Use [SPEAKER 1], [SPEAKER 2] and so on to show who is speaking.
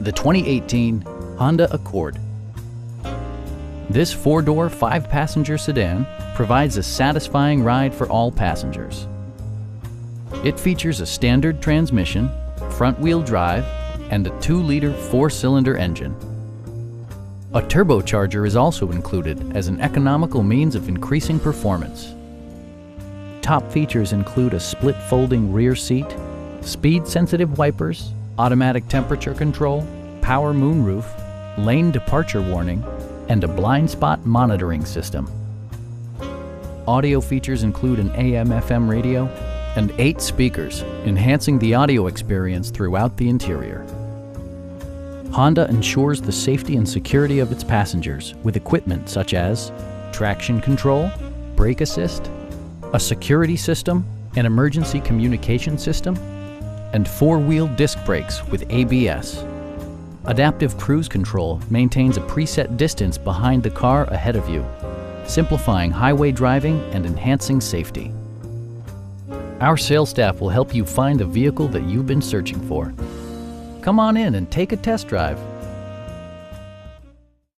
[SPEAKER 1] the 2018 Honda Accord. This four-door, five-passenger sedan provides a satisfying ride for all passengers. It features a standard transmission, front-wheel drive, and a 2-liter four-cylinder engine. A turbocharger is also included as an economical means of increasing performance. Top features include a split folding rear seat, speed-sensitive wipers, automatic temperature control, power moonroof, lane departure warning, and a blind spot monitoring system. Audio features include an AM/FM radio and 8 speakers, enhancing the audio experience throughout the interior. Honda ensures the safety and security of its passengers with equipment such as traction control, brake assist, a security system, an emergency communication system, and 4-wheel disc brakes with ABS. Adaptive Cruise Control maintains a preset distance behind the car ahead of you, simplifying highway driving and enhancing safety. Our sales staff will help you find the vehicle that you've been searching for. Come on in and take a test drive.